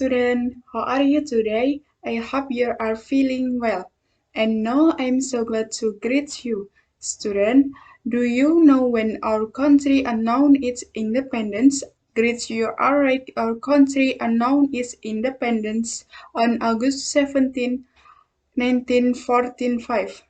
student. How are you today? I hope you are feeling well. And now I'm so glad to greet you. Student, do you know when our country announced its independence? Greet you are right, our country announced its independence on August 17, 1945.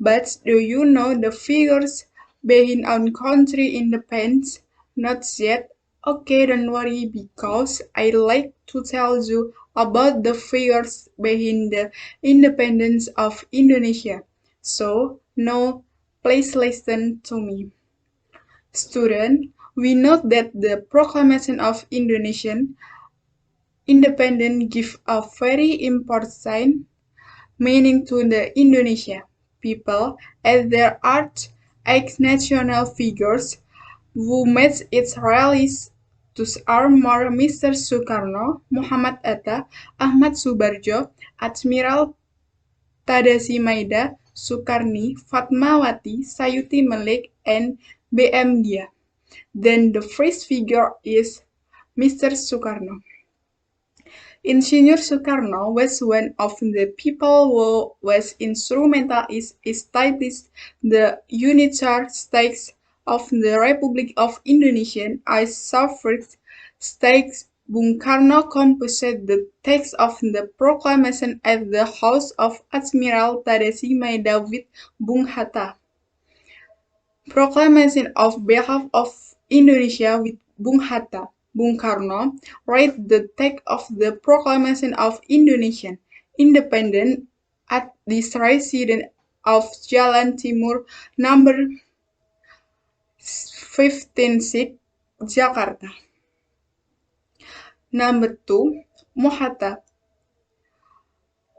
But do you know the figures behind our country independence? Not yet. Okay, don't worry because I like to tell you about the figures behind the independence of Indonesia. So, now please listen to me. Student, we note that the proclamation of Indonesian independence gives a very important meaning to the Indonesia people as there are ex-national figures who made its rallies. Those are more Mr. Sukarno, Muhammad Atta, Ahmad Subarjo, Admiral Tadasi Maida, Sukarni, Fatmawati, Sayuti Malik, and BM Dia. Then the first figure is Mr. Sukarno. Insinyur Soekarno was one of the people who was instrumental in establishing the unitary states of the Republic of Indonesia as sovereign states. Bung Karno composed the text of the proclamation at the house of Admiral Tadasi Maida with Bung Hatta. Proclamation of behalf of Indonesia with Bung Hatta. Bung Karno read the text of the Proclamation of Indonesian Independence at the residence of Jalan Timur number 156, Jakarta. Number 2, Mohatta.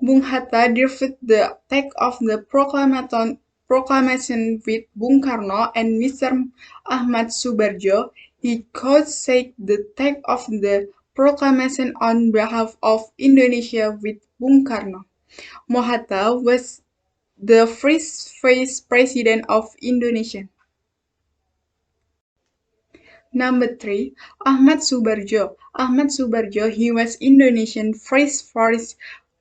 Bung Hatta delivered the text of the proclamation with Bung Karno and Mr. Ahmad Subarjo. He co-signed the text of the proclamation on behalf of Indonesia with Bung Karno. Mohatta was the first vice president of Indonesia. Number 3, Ahmad Subarjo. Ahmad Subarjo, he was Indonesian first Foreign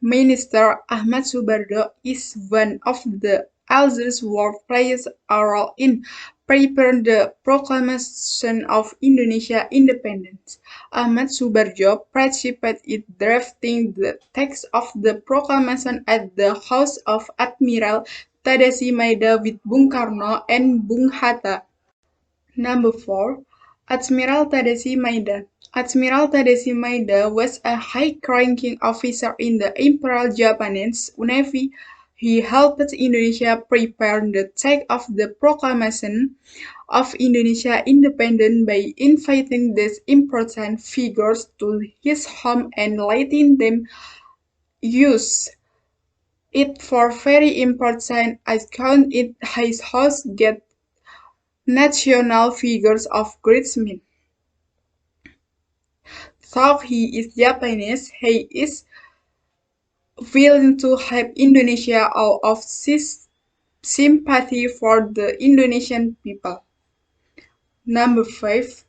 Minister. Ahmad Subarjo is one of the elders who played a role in preparing the proclamation of Indonesia independence. Ahmad Subarjo participated in drafting the text of the proclamation at the house of Admiral Tadasi Maida with Bung Karno and Bung Hatta. Number 4, Admiral Tadasi Maida. Admiral Tadasi Maida was a high-ranking officer in the Imperial Japanese Navy. He helped Indonesia prepare the text of the Proclamation of Indonesia Independence by inviting these important figures to his home and letting them use it for very important account in his house get national figures of great meaning. Though he is Japanese, he is willing to help Indonesia out of sympathy for the Indonesian people. Number 5,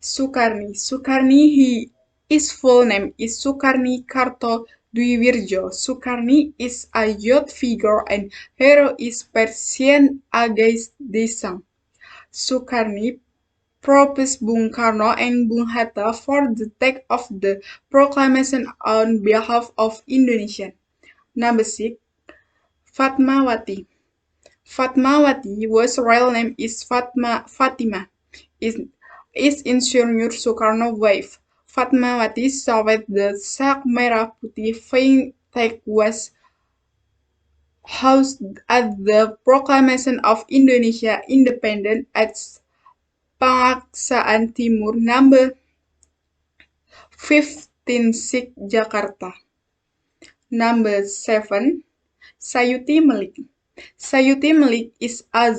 Sukarni. Sukarni, his full name is Sukarni Karto Dwiwirjo. Sukarni is a youth figure and hero is Persian against Desang. Sukarni proposed Bung Karno and Bung Hatta for the text of the proclamation on behalf of Indonesia. Number 6, Fatmawati. Fatmawati, whose real name is Fatima, is Insinyur Soekarno's wife. Fatmawati saw the Sak Merah Putih flag was housed at the proclamation of Indonesia independence at Pangsaan Timur number 156 Jakarta. Number 7, Sayuti Malik. Sayuti Malik is a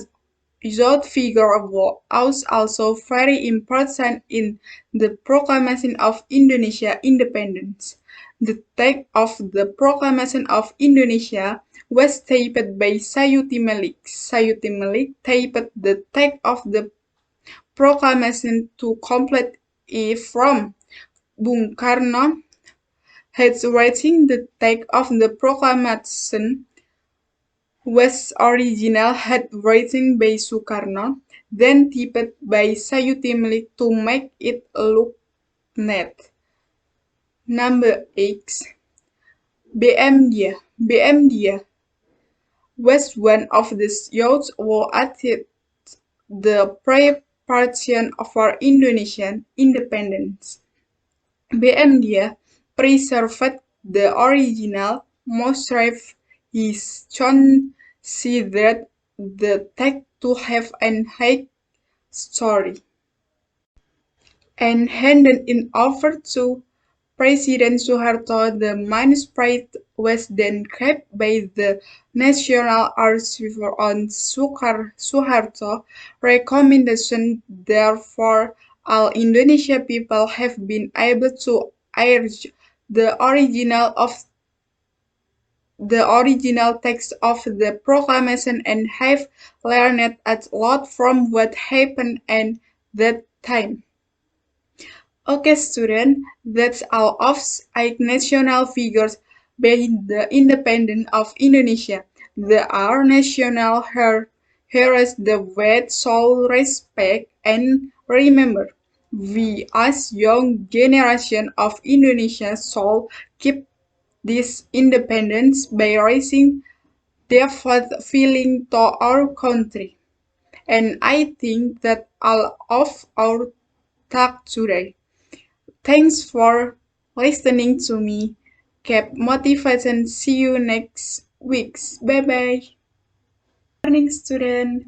youth figure who was also very important in the proclamation of Indonesia independence. The text of the proclamation of Indonesia was typed by Sayuti Malik. Sayuti Malik typed the text of the proclamation to complete it from Bung Karno, Heads writing the text of the proclamation was original handwriting by Soekarno, then typed by Sayuti to make it look neat. Number 8. BM Dia. BM Dia was one of the youth who attended the preparation of our Indonesian independence. BM Dia preserved the original manuscript. He considered the text to have an high story and handed it over to President Suharto. The manuscript was then kept by the National Archive on Suharto recommendation. Therefore, all Indonesian people have been able to urge the original text of the proclamation and have learned a lot from what happened at that time. Okay, student, that's all of 8 national figures behind the independence of Indonesia. They are national heroes the we should respect and remember. We, as young generation of Indonesia, should keep this independence by raising devout feeling to our country. And I think that all of our talk today. Thanks for listening to me. Keep motivated. See you next week. Bye bye. Morning, student.